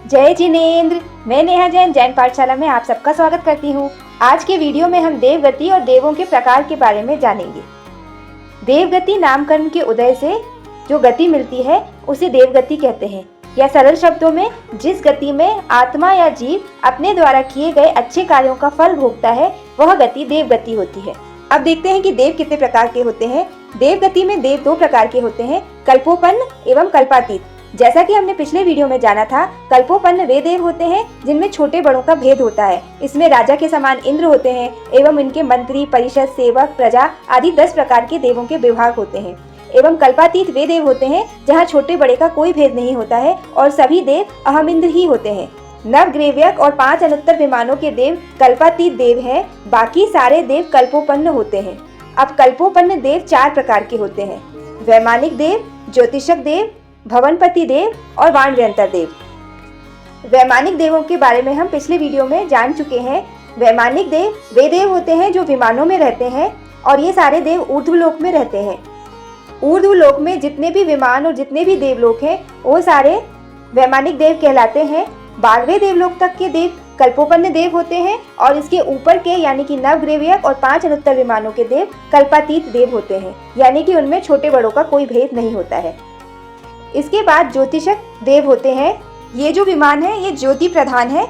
जय जिनेंद्र। मैं नेहा जैन जैन पाठशाला में आप सबका स्वागत करती हूँ। आज के वीडियो में हम देवगति और देवों के प्रकार के बारे में जानेंगे। देवगति नामकरण के उदय से जो गति मिलती है उसे देवगति कहते हैं, या सरल शब्दों में जिस गति में आत्मा या जीव अपने द्वारा किए गए अच्छे कार्यों का फल भोगता है वह गति देवगति होती है। अब देखते हैं कि देव कितने प्रकार के होते हैं। देवगति में देव दो प्रकार के होते हैं, कल्पोपन्न एवं कल्पातीत। जैसा कि हमने पिछले वीडियो में जाना था, कल्पोपन्न वे देव होते हैं जिनमें छोटे बड़ों का भेद होता है। इसमें राजा के समान इंद्र होते हैं एवं इनके मंत्री, परिषद, सेवक, प्रजा आदि 10 प्रकार के देवों के विभाग होते हैं। एवं कल्पातीत वे देव होते हैं जहाँ छोटे बड़े का कोई भेद नहीं होता है और सभी देव अहम इंद्र ही होते हैं। नवग्रेव्यक और 5 अनुत्तर विमानों के देव कल्पातीत देव हैं, बाकी सारे देव कल्पोपन्न होते हैं। अब कल्पोपन्न देव 4 प्रकार के होते हैं, वैमानिक देव, ज्योतिषक देव, भवनपति देव और वाणव्यंतर देव। वैमानिक देवों के बारे में हम पिछले वीडियो में जान चुके हैं। वैमानिक देव वे देव होते हैं जो विमानों में रहते हैं और ये सारे देव ऊर्ध्वलोक में रहते हैं। ऊर्ध्वलोक में जितने भी विमान और जितने भी देवलोक हैं वो सारे वैमानिक देव कहलाते हैं। 12वें देवलोक तक के देव कल्पोपन्न देव होते हैं और इसके ऊपर के यानी कि नवग्रेव्यक और 5 अनुत्तर विमानों के देव कल्पातीत देव होते हैं, यानी कि उनमें छोटे बड़ों का कोई भेद नहीं होता है। इसके बाद ज्योतिषक देव होते हैं। ये जो विमान है ये ज्योति प्रधान है,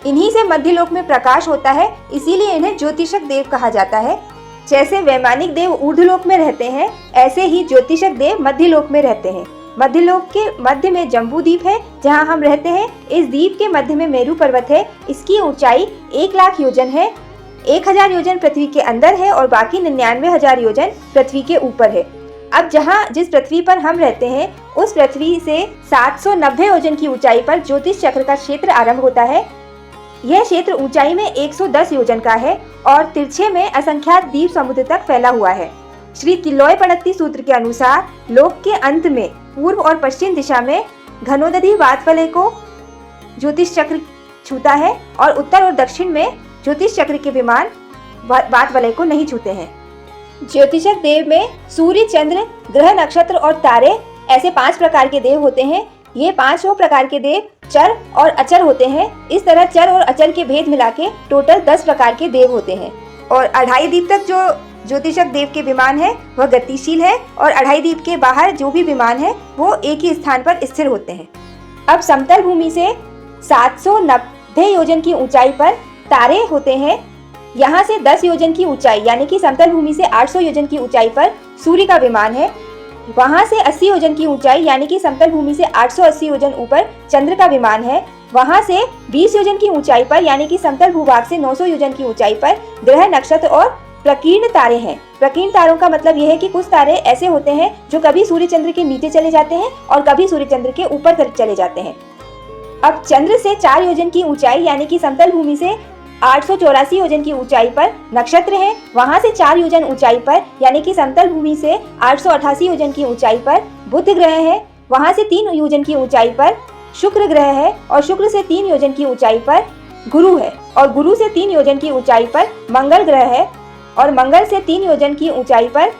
इन्हीं से मध्यलोक में प्रकाश होता है, इसीलिए इन्हें ज्योतिषक देव कहा जाता है। जैसे वैमानिक देव ऊर्ध्वलोक में रहते हैं ऐसे ही ज्योतिषक देव मध्यलोक में रहते हैं। मध्यलोक के मध्य में जम्बू द्वीप है जहां हम रहते हैं। इस द्वीप के मध्य में मेरू पर्वत है, इसकी ऊंचाई 1 लाख योजन है। 1000 योजन पृथ्वी के अंदर है और बाकी 99,000 योजन पृथ्वी के ऊपर है। अब जिस पृथ्वी पर हम रहते हैं उस पृथ्वी से 790 योजन की ऊंचाई पर ज्योतिष चक्र का क्षेत्र आरंभ होता है। यह क्षेत्र ऊंचाई में 110 योजन का है और तिरछे में असंख्यात द्वीप समुद्र तक फैला हुआ है। श्री किलोय पणक्ति सूत्र के अनुसार लोक के अंत में पूर्व और पश्चिम दिशा में घनोदधि वातवलय को ज्योतिष चक्र छूता है और उत्तर और दक्षिण में ज्योतिष चक्र के विमान वातवलय को नहीं छूते हैं। ज्योतिषक देव में सूर्य, चंद्र, ग्रह, नक्षत्र और तारे ऐसे 5 प्रकार के देव होते हैं। ये 5 प्रकार के देव चर और अचर होते हैं। इस तरह चर और अचर के भेद मिला के टोटल 10 प्रकार के देव होते हैं। और 2.5 द्वीप तक जो ज्योतिषक देव के विमान है वह गतिशील है और 2.5 द्वीप के बाहर जो भी विमान है वो एक ही स्थान पर स्थिर होते हैं। अब समतल भूमि से 790 योजन की ऊंचाई पर तारे होते हैं। यहाँ से 10 योजन की ऊंचाई यानी कि समतल भूमि से 800 योजन की ऊंचाई पर सूर्य का विमान है। वहाँ से 80 योजन की ऊंचाई यानी कि समतल भूमि से 880 योजन ऊपर चंद्र का विमान है। वहाँ से 20 योजन की ऊंचाई पर यानी कि समतल भूभाग से 900 योजन की ऊंचाई पर ग्रह, नक्षत्र और प्रकीर्ण तारे हैं। प्रकीर्ण तारों का मतलब यह है कि कुछ तारे ऐसे होते हैं जो कभी सूर्य चंद्र के नीचे चले जाते हैं और कभी सूर्य चंद्र के ऊपर चले जाते हैं। अब चंद्र से 4 योजन की ऊंचाई यानी कि समतल भूमि से 884 योजन की ऊंचाई पर नक्षत्र है। वहां से 4 योजन ऊंचाई पर यानी कि समतल भूमि से 888 योजन की ऊंचाई पर बुध ग्रह है। वहां से 3 योजन की ऊंचाई पर शुक्र ग्रह है और शुक्र से 3 योजन की ऊंचाई पर गुरु है और गुरु से 3 योजन की ऊंचाई पर मंगल ग्रह है और मंगल से 3 योजन की ऊंचाई पर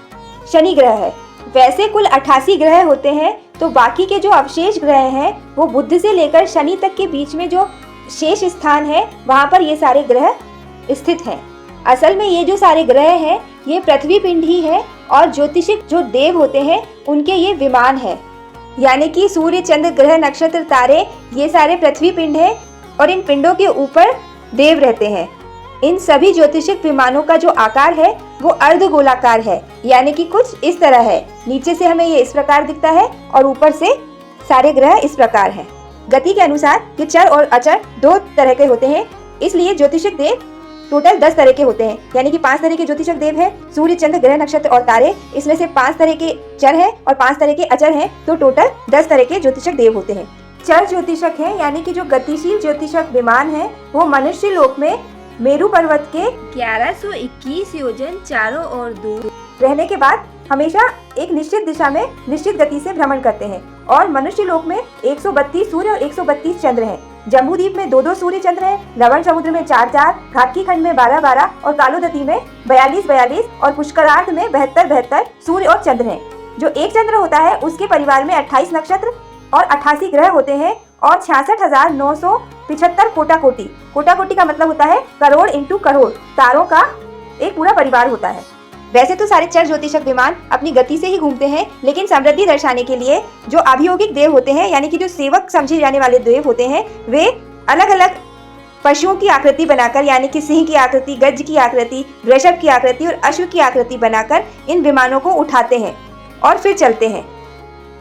शनि ग्रह है। वैसे कुल 88 ग्रह होते हैं, तो बाकी के जो अवशेष ग्रह हैं वो बुध से लेकर शनि तक के बीच में जो शेष स्थान है वहां पर ये सारे ग्रह स्थित हैं। असल में ये जो सारे ग्रह हैं ये पृथ्वी पिंड ही है और ज्योतिषिक जो देव होते हैं उनके ये विमान है, यानी कि सूर्य, चंद्र, ग्रह, नक्षत्र, तारे ये सारे पृथ्वी पिंड है और इन पिंडों के ऊपर देव रहते हैं। इन सभी ज्योतिषिक विमानों का जो आकार है वो अर्धगोलाकार है, यानी कि कुछ इस तरह है। नीचे से हमें ये इस प्रकार दिखता है और ऊपर से सारे ग्रह इस प्रकार हैं। गति के अनुसार ये चर और अचर 2 तरह के होते हैं, इसलिए ज्योतिषक देव टोटल 10 तरह के होते हैं, यानी कि 5 तरह के ज्योतिषक देव हैं। सूर्य, चंद्र, ग्रह, नक्षत्र और तारे, इसमें से 5 तरह के चर हैं और 5 तरह के अचर हैं, तो टोटल 10 तरह के ज्योतिषक देव होते हैं। चर ज्योतिषक है यानी कि जो गतिशील ज्योतिषक विमान है वो मनुष्य लोक में मेरू पर्वत के 1121 योजन चारों ओर दूर रहने के बाद हमेशा एक निश्चित दिशा में निश्चित गति से भ्रमण करते हैं। और मनुष्य लोक में 132 सूर्य और 132 चंद्र हैं। जम्बू द्वीप में 2-2 सूर्य चंद्र हैं, लवण समुद्र में 4-4, घाटकी खंड में 12-12 और कालोदती में 42-42 और पुष्करार्ध में 72-72 सूर्य और चंद्र हैं। जो एक चंद्र होता है उसके परिवार में 28 नक्षत्र और 88 ग्रह होते हैं और 66,975 कोटा कोटि। कोटा कोटि का मतलब होता है करोड़ इंटू करोड़ तारों का एक पूरा परिवार होता है। वैसे तो सारे चर ज्योतिषक विमान अपनी गति से ही घूमते हैं, लेकिन समृद्धि दर्शाने के लिए जो अभियोगिक देव होते हैं, यानी कि जो सेवक समझे जाने वाले देव होते हैं, वे अलग अलग पशुओं की आकृति बनाकर, यानी कि सिंह की आकृति, गज की आकृति, वृषभ की आकृति और अश्व की आकृति बनाकर इन विमानों को उठाते हैं और फिर चलते हैं।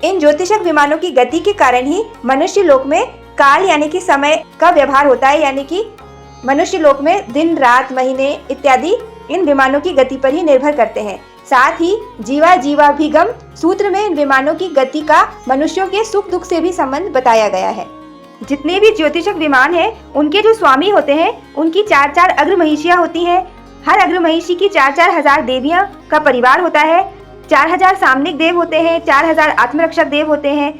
इन ज्योतिषक विमानों की गति के कारण ही मनुष्य लोक में काल यानी कि समय का व्यवहार होता है, यानी कि मनुष्य लोक में दिन रात महीने इत्यादि इन विमानों की गति पर ही निर्भर करते हैं। साथ ही जीवाभिगम सूत्र में इन विमानों की गति का मनुष्यों के सुख दुख से भी संबंध बताया गया है। जितने भी ज्योतिषक विमान हैं, उनके जो स्वामी होते हैं, उनकी 4-4 अग्र महिषियाँ होती हैं। हर अग्र महिषी की 4-4 हजार देवियां का परिवार होता है। 4,000 सामनिक देव होते हैं, 4,000 आत्मरक्षक देव होते हैं।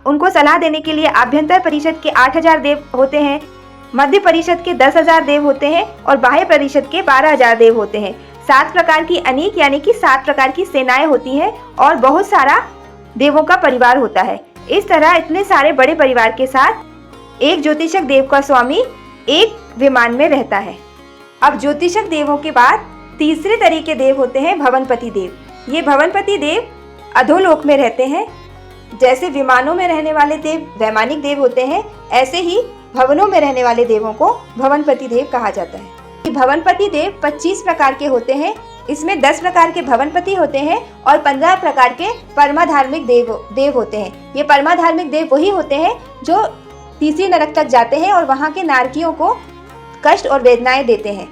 उनको सलाह देने के लिए आभ्यंतर परिषद के 8,000 देव होते हैं, मध्य परिषद के 10,000 देव होते हैं और बाह्य परिषद के 12,000 देव होते हैं। 7 प्रकार की अनेक यानी कि 7 प्रकार की सेनाएं होती हैं और बहुत सारा देवों का परिवार होता है। इस तरह इतने सारे बड़े परिवार के साथ एक ज्योतिषक देव का स्वामी एक विमान में रहता है। अब ज्योतिषक देवों के बाद तीसरे तरह के देव होते हैं भवनपति देव। ये भवनपति देव अधोलोक में रहते हैं। जैसे विमानों में रहने वाले देव वैमानिक देव होते हैं, ऐसे ही भवनों में रहने वाले देवों को भवनपति देव कहा जाता है। भवनपति देव 25 प्रकार के होते हैं। इसमें 10 प्रकार के भवनपति होते हैं और 15 प्रकार के परमाधार्मिक देव होते हैं। ये परमाधार्मिक देव वही होते हैं जो तीसरी नरक तक जाते हैं और वहाँ के नारकियों को कष्ट और वेदनाएं देते हैं।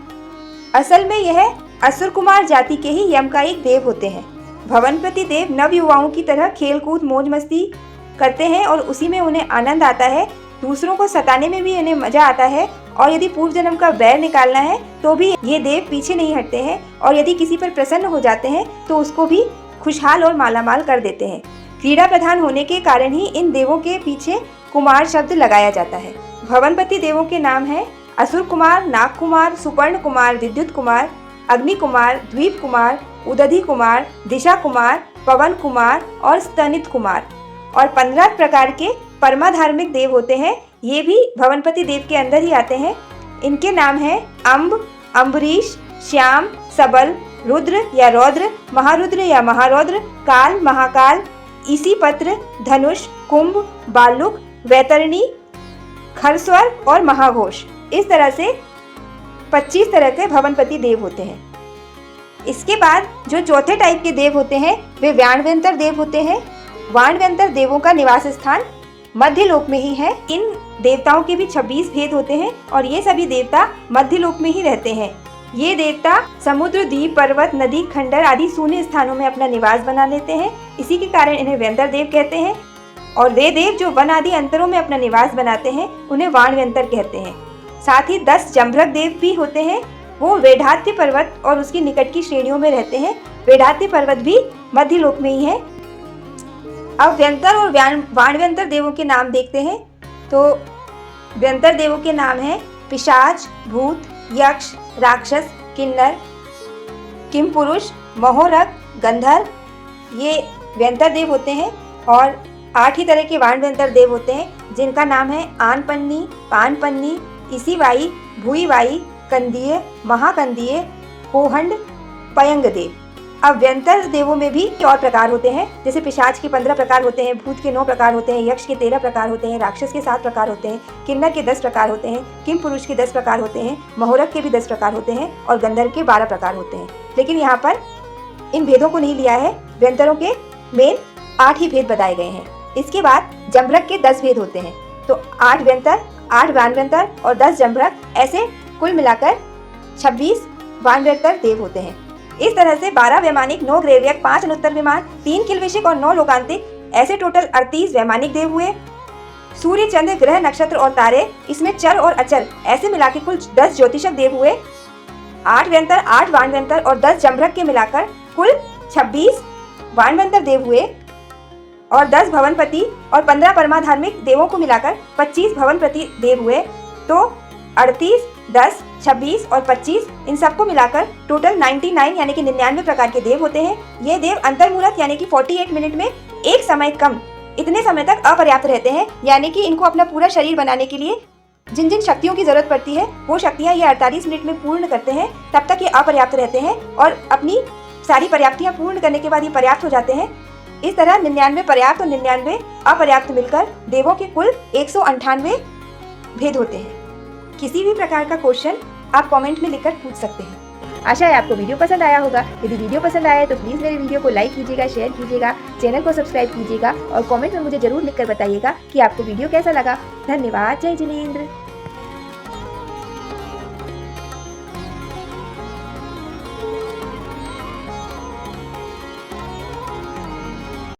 असल में यह असुर कुमार जाति के ही यमकायिक देव होते हैं। भवनपति देव नव युवाओं की तरह खेल कूद मौज मस्ती करते हैं और उसी में उन्हें आनंद आता है। दूसरों को सताने में भी उन्हें मजा आता है और यदि पूर्व जन्म का बैर निकालना है तो भी ये देव पीछे नहीं हटते हैं और यदि किसी पर प्रसन्न हो जाते हैं तो उसको भी खुशहाल और मालामाल कर देते हैं। क्रीड़ा प्रधान होने के कारण ही इन देवों के पीछे कुमार शब्द लगाया जाता है। भवनपति देवों के नाम है असुर कुमार, नाग कुमार, सुपर्ण कुमार, विद्युत कुमार, अग्नि कुमार, द्वीप कुमार, उदधि कुमार, दिशा कुमार, पवन कुमार और स्तनित कुमार। और 15 प्रकार के परमाधार्मिक देव होते हैं। ये भी भवनपति देव के अंदर ही आते हैं। इनके नाम है अम्ब, अम्बरीश, श्याम, सबल, रुद्र या रौद्र, महारुद्र या महारौद्र, काल, महाकाल, ईसी पत्र, धनुष, कुंभ, बालुक, वैतरणी, खरस्वर और महाघोष। इस तरह से 25 तरह के भवनपति देव होते हैं। इसके बाद जो चौथे टाइप के देव होते हैं वे व्याणव्यंतर देव होते हैं। व्याणव्यंतर देवों का निवास स्थान मध्य लोक में ही है। इन देवताओं के भी 26 भेद होते हैं और ये सभी देवता मध्य लोक में ही रहते हैं। ये देवता समुद्र, द्वीप, पर्वत, नदी, खंडर आदि शून्य स्थानों में अपना निवास बना लेते हैं। इसी के कारण इन्हें व्यंतर देव कहते हैं। और वे देव जो वन आदि अंतरों में अपना निवास बनाते हैं उन्हें वाणव्यंतर कहते हैं। साथ ही 10 जम्भृक देव भी होते हैं। वो वेढ़ात्य पर्वत और उसकी निकट की श्रेणियों में रहते हैं। वेढ़ात्य पर्वत भी मध्य लोक में ही है। अब व्यंतर और वाणव्यंतर देवों के नाम देखते हैं। तो व्यंतर देवों के नाम है पिशाच, भूत, यक्ष, राक्षस, किन्नर, किमपुरुष, महोरग, गंधर्व। ये व्यंतर देव होते हैं। और 8 ही तरह के वाणव्यंतर देव होते हैं जिनका नाम है आनपन्नी, पानपन्नी, इसीवाई, भूईवाई, कंदीय, महाकंदीय, होहंड, पयंग देव। अब व्यंतर देवों में भी और प्रकार होते हैं। जैसे पिशाच के 15 प्रकार होते हैं, भूत के 9 प्रकार होते हैं, यक्ष के 13 प्रकार होते हैं, राक्षस के 7 प्रकार होते हैं, किन्नर के 10 प्रकार होते हैं, किम पुरुष के 10 प्रकार होते हैं, महोरक के भी 10 प्रकार होते हैं और गंधर्व के 12 प्रकार होते हैं। लेकिन यहाँ पर इन भेदों को नहीं लिया है। व्यंतरों के मेन 8 ही भेद बताए गए हैं। इसके बाद जम्भृक के 10 भेद होते हैं। तो 8 व्यंतर, 8 वाणव्यंतर और 10 जम्भृक, ऐसे कुल मिलाकर 26 वाणव्यंतर देव होते हैं। इस तरह से 12 वैमानिक, 9 ग्रेवियक, 5 अनुत्तर विमान, 3 किलविशिक और 9 लोकांतिक, ऐसे टोटल 38 वैमानिक देव हुए। सूर्य, चंद्र, ग्रह, नक्षत्र और तारे, इसमें चर और अचर, ऐसे मिला के कुल 10 ज्योतिषक देव हुए। 8 व्यंतर, 8 वाणव्यंतर और 10 जम्भृक के मिलाकर कुल 26 वाणव्यंतर देव हुए। और 10 भवनपति और 15 परमाधार्मिक देवों को मिलाकर 25 भवनपति देव हुए। तो 38, 10, 26 और 25 इन सबको मिलाकर टोटल 99 यानी कि 99 प्रकार के देव होते हैं। ये देव अंतर्मुहूर्त यानी कि 48 मिनट में एक समय कम इतने समय तक अपर्याप्त रहते हैं, यानी कि इनको अपना पूरा शरीर बनाने के लिए जिन जिन शक्तियों की जरूरत पड़ती है वो शक्तियाँ ये 48 मिनट में पूर्ण करते हैं। तब तक ये अपर्याप्त रहते हैं और अपनी सारी पर्याप्तियाँ पूर्ण करने के बाद ये पर्याप्त हो जाते हैं। इस तरह 99 पर्याप्त और 99 अपर्याप्त मिलकर देवों के कुल 198 भेद होते हैं। किसी भी प्रकार का क्वेश्चन आप कमेंट में लिखकर पूछ सकते हैं। आशा है आपको वीडियो पसंद आया होगा। यदि वीडियो पसंद आया है तो प्लीज़ मेरे वीडियो को लाइक कीजिएगा, शेयर कीजिएगा, चैनल को सब्सक्राइब कीजिएगा और कमेंट में मुझे ज़रूर लिखकर बताइएगा कि आपको वीडियो कैसा लगा। धन्यवाद। जय जिनेंद्र।